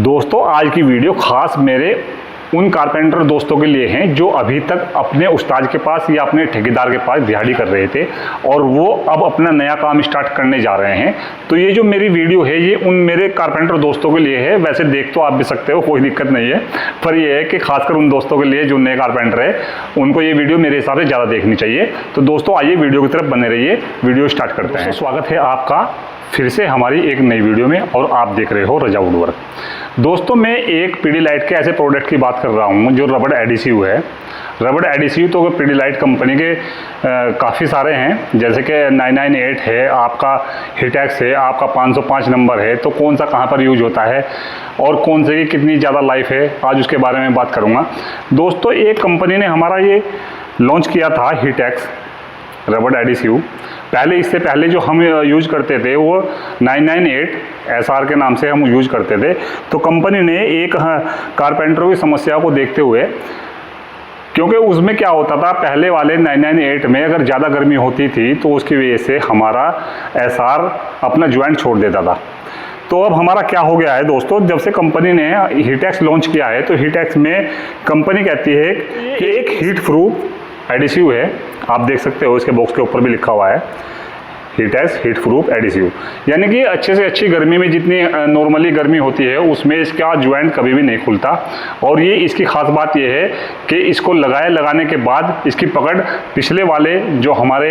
दोस्तों आज की वीडियो खास मेरे उन कारपेंटर दोस्तों के लिए हैं जो अभी तक अपने उस्ताद के पास या अपने ठेकेदार के पास दिहाड़ी कर रहे थे और वो अब अपना नया काम स्टार्ट करने जा रहे हैं। तो ये जो मेरी वीडियो है ये उन मेरे कारपेंटर दोस्तों के लिए है। वैसे देख तो आप भी सकते हो, कोई दिक्कत नहीं है, पर यह है कि खासकर उन दोस्तों के लिए जो नए कारपेंटर है उनको ये वीडियो मेरे हिसाब से ज़्यादा देखनी चाहिए। तो दोस्तों आइए वीडियो की तरफ बने रहिए, वीडियो स्टार्ट करते हैं। स्वागत है आपका फिर से हमारी एक नई वीडियो में और आप देख रहे हो रजा वुडवर्क। दोस्तों मैं एक पीडीलाइट के ऐसे प्रोडक्ट की बात कर रहा हूँ जो रबड़ एडिसिव है। रबड़ एडिसिव तो पीडीलाइट कंपनी के काफ़ी सारे हैं, जैसे कि 998 है, आपका हिटैक्स है, आपका 505 नंबर है। तो कौन सा कहाँ पर यूज होता है और कौन से की कितनी ज़्यादा लाइफ है, आज उसके बारे में बात करूँगा। दोस्तों एक कंपनी ने हमारा ये लॉन्च किया था हिटैक्स रबड़ एडिसिव। इससे पहले जो हम यूज करते थे वो 998 SR के नाम से हम यूज करते थे। तो कंपनी ने एक कारपेंटरों की समस्या को देखते हुए, क्योंकि उसमें क्या होता था पहले वाले 998 में अगर ज़्यादा गर्मी होती थी तो उसकी वजह से हमारा SR अपना ज्वाइंट छोड़ देता था। तो अब हमारा क्या हो गया है दोस्तों, जब से कंपनी ने हिटैक्स लॉन्च किया है तो हिटैक्स में कंपनी कहती है कि एक हीट प्रूफ एडिसिव है। आप देख सकते हो इसके बॉक्स के ऊपर भी लिखा हुआ है हिटैक्स हीट प्रूफ एडिसिव, यानी कि अच्छे से अच्छी गर्मी में जितनी नॉर्मली गर्मी होती है उसमें इसका ज्वाइंट कभी भी नहीं खुलता। और ये इसकी खास बात ये है कि इसको लगाने के बाद इसकी पकड़ पिछले वाले जो हमारे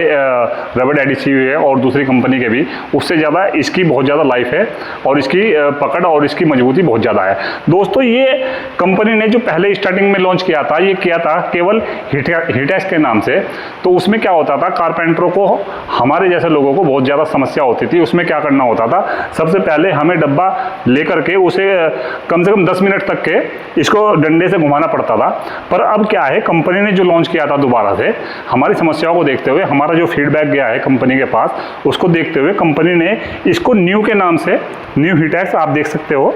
रबड़ एडिसिव है और दूसरी कंपनी के भी उससे ज़्यादा इसकी बहुत ज़्यादा लाइफ है और इसकी पकड़ और इसकी मजबूती बहुत ज़्यादा है। दोस्तों ये कंपनी ने जो पहले स्टार्टिंग में लॉन्च किया था, ये किया था केवल हिटैक्स के नाम से। तो उसमें क्या होता था, कारपेंटरों को, हमारे जैसे लोगों को बहुत ज़्यादा समस्या होती थी। उसमें क्या करना होता था, सबसे पहले हमें डब्बा लेकर के उसे कम से कम 10 मिनट तक के इसको डंडे से घुमाना पड़ता था। पर अब क्या है, कंपनी ने जो लॉन्च किया था दोबारा से, हमारी समस्याओं को देखते हुए, हमारा जो फीडबैक गया है कंपनी के पास उसको देखते हुए कंपनी ने इसको न्यू के नाम से, न्यू हिटैक्स आप देख सकते हो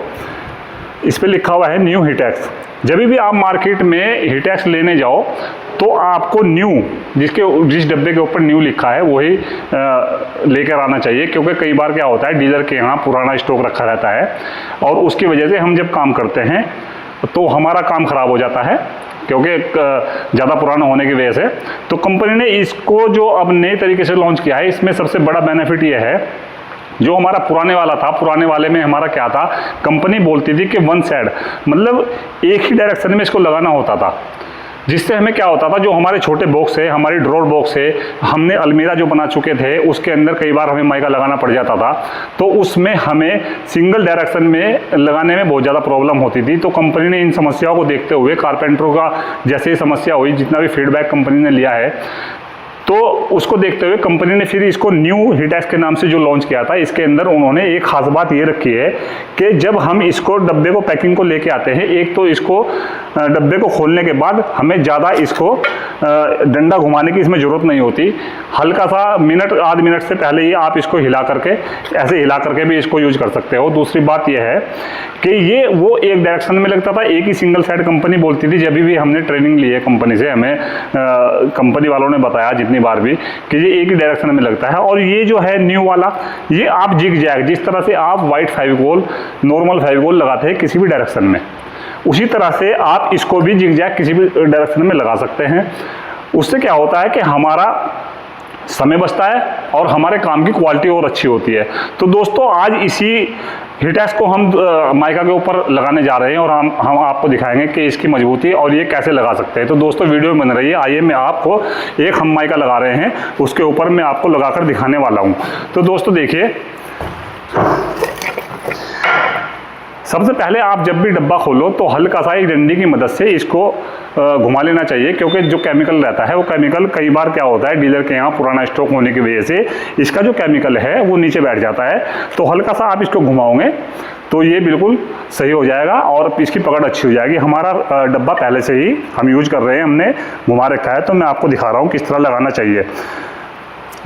इस पर लिखा हुआ है न्यू हिटैक्स। जब भी आप मार्केट में हिटैक्स लेने जाओ तो आपको न्यू, जिस डब्बे के ऊपर न्यू लिखा है वही लेकर आना चाहिए, क्योंकि कई बार क्या होता है डीलर के यहाँ पुराना स्टॉक रखा रहता है और उसकी वजह से हम जब काम करते हैं तो हमारा काम ख़राब हो जाता है, क्योंकि ज़्यादा पुराना होने की वजह से। तो कंपनी ने इसको जो अब नए तरीके से लॉन्च किया है, इसमें सबसे बड़ा बेनिफिट ये है, जो हमारा पुराने वाला था, पुराने वाले में हमारा क्या था, कंपनी बोलती थी कि वन साइड, मतलब एक ही डायरेक्शन में इसको लगाना होता था, जिससे हमें क्या होता था, जो हमारे छोटे बॉक्स है, हमारी ड्रॉर बॉक्स है, हमने अलमीरा जो बना चुके थे उसके अंदर कई बार हमें माइका लगाना पड़ जाता था। तो उसमें हमें सिंगल डायरेक्शन में लगाने में बहुत ज़्यादा प्रॉब्लम होती थी। तो कंपनी ने इन समस्याओं को देखते हुए, कारपेंटरों का जैसे ही समस्या हुई, जितना भी फीडबैक कंपनी ने लिया है, तो उसको देखते हुए कंपनी ने फिर इसको न्यू हिटैक्स के नाम से जो लॉन्च किया था, इसके अंदर उन्होंने एक खास बात ये रखी है कि जब हम इसको डब्बे को, पैकिंग को लेके आते हैं, एक तो इसको डब्बे को खोलने के बाद हमें ज़्यादा इसको डंडा घुमाने की इसमें ज़रूरत नहीं होती। हल्का सा मिनट आध मिनट से पहले ही आप इसको हिला करके, ऐसे हिला करके भी इसको यूज कर सकते हो। दूसरी बात यह है कि ये वो एक डायरेक्शन में लगता था, एक ही सिंगल साइड कंपनी बोलती थी। जब भी हमने ट्रेनिंग ली है कंपनी से, हमें कंपनी वालों ने बताया जितनी बार भी कि ये एक ही डायरेक्शन में लगता है। और ये जो है न्यू वाला, ये आप जिग जैग, जिस तरह से आप वाइट फेविकोल, नॉर्मल फेविकोल लगाते हैं किसी भी डायरेक्शन में, उसी तरह से आप इसको भी जिग जैग किसी भी डायरेक्शन में लगा सकते हैं। उससे क्या होता है कि हमारा समय बचता है और हमारे काम की क्वालिटी और अच्छी होती है। तो दोस्तों आज इसी हिटैक्स को हम माइका के ऊपर लगाने जा रहे हैं और हम आपको दिखाएंगे कि इसकी मजबूती और ये कैसे लगा सकते हैं। तो दोस्तों वीडियो में बन रही है। आइए मैं आपको एक हम माइका लगा रहे हैं, उसके ऊपर मैं आपको लगाकर दिखाने वाला हूँ। तो दोस्तों देखिए, सबसे पहले आप जब भी डब्बा खोलो तो हल्का सा एक डंडी की मदद से इसको घुमा लेना चाहिए, क्योंकि जो केमिकल रहता है वो केमिकल कई बार क्या होता है, डीलर के यहाँ पुराना स्टॉक होने की वजह से इसका जो केमिकल है वो नीचे बैठ जाता है। तो हल्का सा आप इसको घुमाओगे तो ये बिल्कुल सही हो जाएगा और इसकी पकड़ अच्छी हो जाएगी। हमारा डब्बा पहले से ही हम यूज कर रहे हैं, हमने घुमा रखा है, तो मैं आपको दिखा रहा हूँ किस तरह लगाना चाहिए।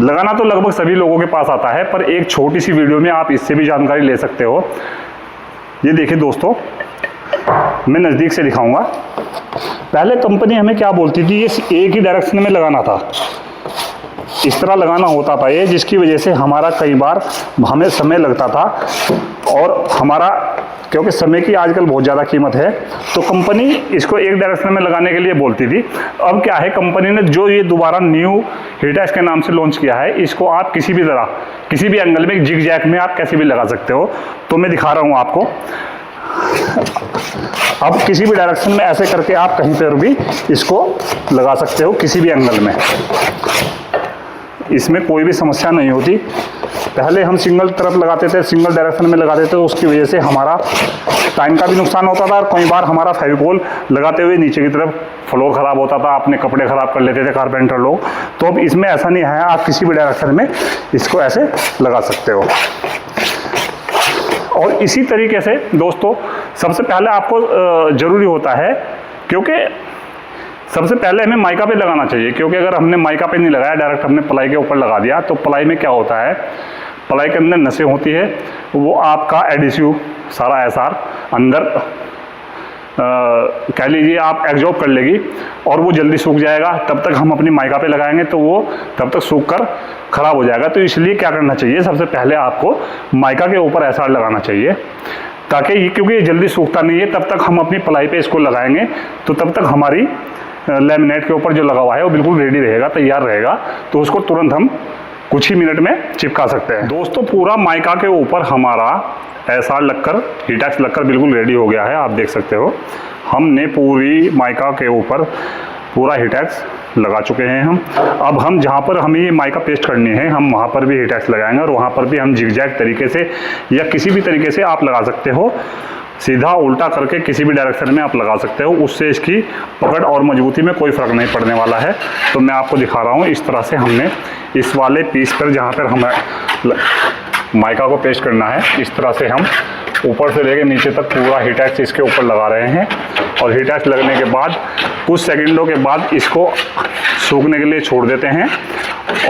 लगाना तो लगभग सभी लोगों के पास आता है, पर एक छोटी सी वीडियो में आप इससे भी जानकारी ले सकते हो। ये देखिए दोस्तों, मैं नज़दीक से दिखाऊंगा। पहले कंपनी हमें क्या बोलती थी, ये एक ही डायरेक्शन में लगाना था, इस तरह लगाना होता था ये, जिसकी वजह से हमारा कई बार हमें समय लगता था और हमारा क्योंकि समय की आजकल बहुत ज़्यादा कीमत है, तो कंपनी इसको एक डायरेक्शन में लगाने के लिए बोलती थी। अब क्या है, कंपनी ने जो ये दोबारा न्यू हिटैक्स के नाम से लॉन्च किया है, इसको आप किसी भी तरह, किसी भी एंगल में, जिग जैग में आप कैसे भी लगा सकते हो। तो मैं दिखा रहा हूँ आपको। अब किसी भी डायरेक्शन में ऐसे करके आप कहीं पर भी इसको लगा सकते हो, किसी भी एंगल में, इसमें कोई भी समस्या नहीं होती। पहले हम सिंगल तरफ लगाते थे, सिंगल डायरेक्शन में लगाते थे, उसकी वजह से हमारा टाइम का भी नुकसान होता था और कई बार हमारा फेविकोल लगाते हुए नीचे की तरफ फ्लोर ख़राब होता था, अपने कपड़े ख़राब कर लेते थे कारपेंटर लोग। तो अब इसमें ऐसा नहीं है, आप किसी भी डायरेक्शन में इसको ऐसे लगा सकते हो। और इसी तरीके से दोस्तों, सबसे पहले आपको ज़रूरी होता है, क्योंकि सबसे पहले हमें माइका पे लगाना चाहिए, क्योंकि अगर हमने माइका पे नहीं लगाया, डायरेक्ट हमने प्लाई के ऊपर लगा दिया, तो प्लाई में क्या होता है, प्लाई के अंदर नसें होती है, वो आपका एडिसिव सारा एसआर अंदर कह लीजिए आप एब्जॉर्ब कर लेगी और वो जल्दी सूख जाएगा। तब तक हम अपनी माइका पे लगाएंगे तो वो तब तक सूख कर ख़राब हो जाएगा। तो इसलिए क्या करना चाहिए, सबसे पहले आपको माइका के ऊपर एसआर लगाना चाहिए, ताकि ये, क्योंकि ये जल्दी सूखता नहीं है, तब तक हम अपनी प्लाई पे इसको लगाएंगे तो तब तक हमारी लैमिनेट के ऊपर जो लगा हुआ है वो बिल्कुल रेडी रहेगा, तैयार रहेगा। तो उसको तुरंत हम कुछ ही मिनट में चिपका सकते हैं। दोस्तों, पूरा माइका के ऊपर हमारा एसआर लगकर, हिटैक्स लगकर बिल्कुल रेडी हो गया है। आप देख सकते हो, हमने पूरी माइका के ऊपर पूरा हिटैक्स लगा चुके हैं हम। अब हम जहाँ पर हमें ये माइका पेस्ट करनी है, हम वहाँ पर भी हिटैक्स लगाएंगे और वहाँ पर भी हम जिगजैग तरीके से या किसी भी तरीके से आप लगा सकते हो, सीधा उल्टा करके किसी भी डायरेक्शन में आप लगा सकते हो। उससे इसकी पकड़ और मजबूती में कोई फ़र्क नहीं पड़ने वाला है। तो मैं आपको दिखा रहा हूँ, इस तरह से हमने इस वाले पीस पर, जहाँ पर हमें माइका को पेस्ट करना है, इस तरह से हम ऊपर से लेकर नीचे तक पूरा हिटैक्स इसके ऊपर लगा रहे हैं। और हिटैक्स लगने के बाद कुछ सेकंडों के बाद इसको सूखने के लिए छोड़ देते हैं,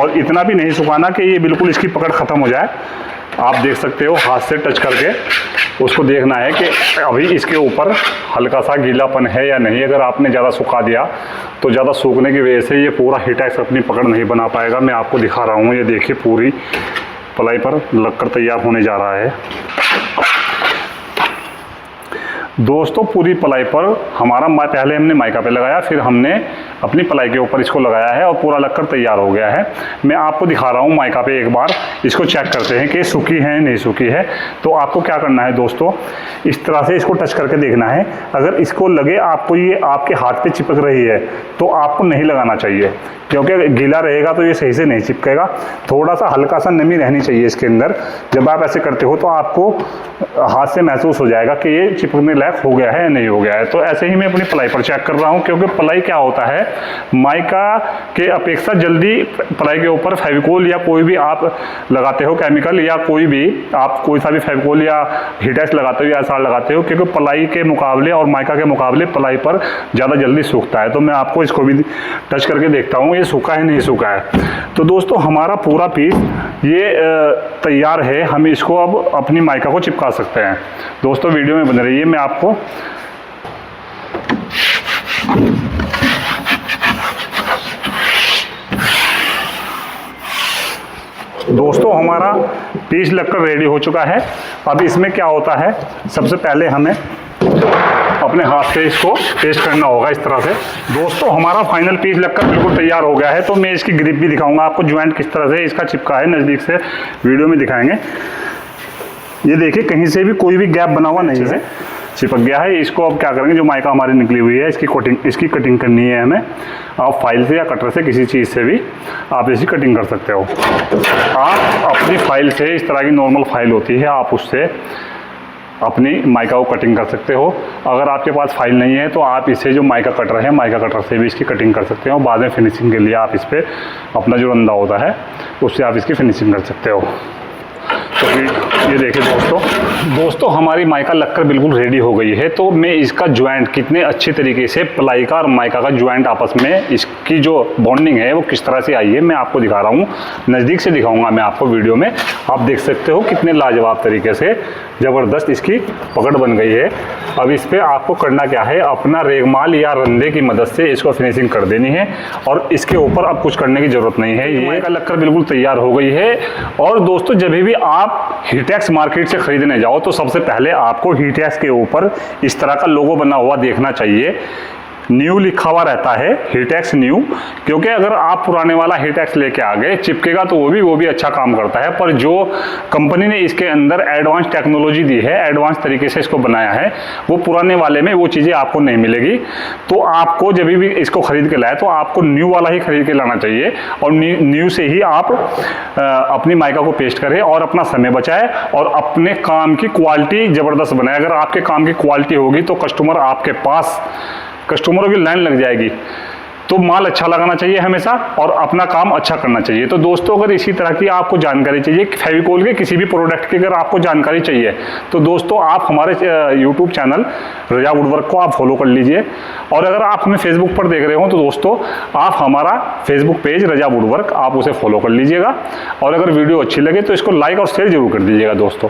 और इतना भी नहीं सुखाना कि ये बिल्कुल इसकी पकड़ ख़त्म हो जाए। आप देख सकते हो, हाथ से टच करके उसको देखना है कि अभी इसके ऊपर हल्का सा गीलापन है या नहीं। अगर आपने ज़्यादा सुखा दिया तो ज़्यादा सूखने की वजह से ये पूरा हिटैक्स अपनी पकड़ नहीं बना पाएगा। मैं आपको दिखा रहा हूँ, ये देखिए पूरी प्लाई पर लगकर तैयार होने जा रहा है। दोस्तों, पूरी प्लाई पर हमारा पहले हमने माइका पे लगाया, फिर हमने अपनी प्लाई के ऊपर इसको लगाया है और पूरा लगकर तैयार हो गया है। मैं आपको दिखा रहा हूँ माइका पे, एक बार इसको चेक करते हैं कि सूखी है नहीं सूखी है। तो आपको क्या करना है दोस्तों, इस तरह से इसको टच करके देखना है। अगर इसको लगे आपको ये आपके हाथ पे चिपक रही है तो आपको नहीं लगाना चाहिए, क्योंकि गीला रहेगा तो ये सही से नहीं चिपकेगा। थोड़ा सा हल्का सा नमी रहनी चाहिए इसके अंदर। जब आप ऐसे करते हो तो आपको हाथ से महसूस हो जाएगा कि ये चिपकने लायक हो गया है या नहीं हो गया है। तो ऐसे ही मैं अपनी प्लाई पर चेक कर रहा हूँ, क्योंकि प्लाई क्या होता है, माइका के अपेक्षा जल्दी प्लाई के ऊपर फेविकोल या कोई भी आप लगाते हो केमिकल, या कोई भी आप कोई सा भी फेविकोल या हिटैक्स लगाते हो या एसआर लगाते हो, क्योंकि प्लाई के मुकाबले और माइका के मुकाबले प्लाई पर ज़्यादा जल्दी सूखता है। तो मैं आपको इसको भी टच करके देखता हूँ ये सूखा है नहीं सूखा है। तो दोस्तों, हमारा पूरा पीस ये तैयार है। हम इसको अब अपनी माइका को चिपका सकते हैं। दोस्तों, वीडियो में बने रहिए। मैं आपको दोस्तों, हमारा पीस लगकर रेडी हो चुका है। अब इसमें क्या होता है, सबसे पहले हमें अपने हाथ से इसको पेस्ट करना होगा इस तरह से। दोस्तों, हमारा फाइनल पीस लगकर बिल्कुल तैयार हो गया है। तो मैं इसकी ग्रिप भी दिखाऊंगा आपको, ज्वाइंट किस तरह से इसका चिपका है, नज़दीक से वीडियो में दिखाएंगे। ये देखिए, कहीं से भी कोई भी गैप बना हुआ नहीं है, चिपक गया है। इसको अब क्या करेंगे, जो माइका हमारी निकली हुई है इसकी कटिंग करनी है हमें। आप फाइल से या कटर से, किसी चीज़ से भी आप इसकी कटिंग कर सकते हो। आप अपनी फाइल से, इस तरह की नॉर्मल फाइल होती है, आप उससे अपनी माइका को कटिंग कर सकते हो। अगर आपके पास फाइल नहीं है तो आप इसे, जो माइका कटर है, माइका कटर से भी इसकी कटिंग कर सकते हो। बाद में फिनिशिंग के लिए आप इस पर अपना जो रंदा होता है उससे आप इसकी फिनिशिंग कर सकते हो। तो ये देखिए दोस्तों, हमारी माइका लगकर बिल्कुल रेडी हो गई है। तो मैं इसका ज्वाइंट कितने अच्छे तरीके से, प्लाई का और माइका का ज्वाइंट आपस में, इसकी जो बॉन्डिंग है वो किस तरह से आई है, मैं आपको दिखा रहा हूँ। नज़दीक से दिखाऊंगा मैं आपको वीडियो में। आप देख सकते हो कितने लाजवाब तरीके से ज़बरदस्त इसकी पकड़ बन गई है। अब इस पर आपको करना क्या है, अपना रेगमाल या रंधे की मदद से इसको फिनिशिंग कर देनी है, और इसके ऊपर अब कुछ करने की ज़रूरत नहीं है। ये माइका लगकर बिल्कुल तैयार हो गई है। और दोस्तों, जब भी आप आप हीटेक्स मार्केट से ख़रीदने जाओ तो सबसे पहले आपको हीटेक्स के ऊपर इस तरह का लोगो बना हुआ देखना चाहिए, न्यू लिखा हुआ रहता है, हीटेक्स न्यू। क्योंकि अगर आप पुराने वाला हीटेक्स लेके आ गए, चिपकेगा तो वो भी अच्छा काम करता है, पर जो कंपनी ने इसके अंदर एडवांस टेक्नोलॉजी दी है, एडवांस तरीके से इसको बनाया है, वो पुराने वाले में वो चीज़ें आपको नहीं मिलेगी। तो आपको जब भी इसको ख़रीद के लाए तो आपको न्यू वाला ही ख़रीद के लाना चाहिए, और न्यू से ही आप अपनी माइका को पेस्ट करें और अपना समय बचाए और अपने काम की क्वालिटी ज़बरदस्त बनाए। अगर आपके काम की क्वालिटी होगी तो कस्टमरों की लाइन लग जाएगी। तो माल अच्छा लगाना चाहिए हमेशा और अपना काम अच्छा करना चाहिए। तो दोस्तों, अगर इसी तरह की आपको जानकारी चाहिए, फेविकोल के किसी भी प्रोडक्ट की अगर आपको जानकारी चाहिए, तो दोस्तों आप हमारे यूट्यूब चैनल रजा वुडवर्क को आप फॉलो कर लीजिए। और अगर आप हमें फेसबुक पर देख रहे हो तो दोस्तों आप हमारा फेसबुक पेज रजा वुडवर्क आप उसे फॉलो कर लीजिएगा। और अगर वीडियो अच्छी लगे तो इसको लाइक और शेयर जरूर कर दीजिएगा दोस्तों।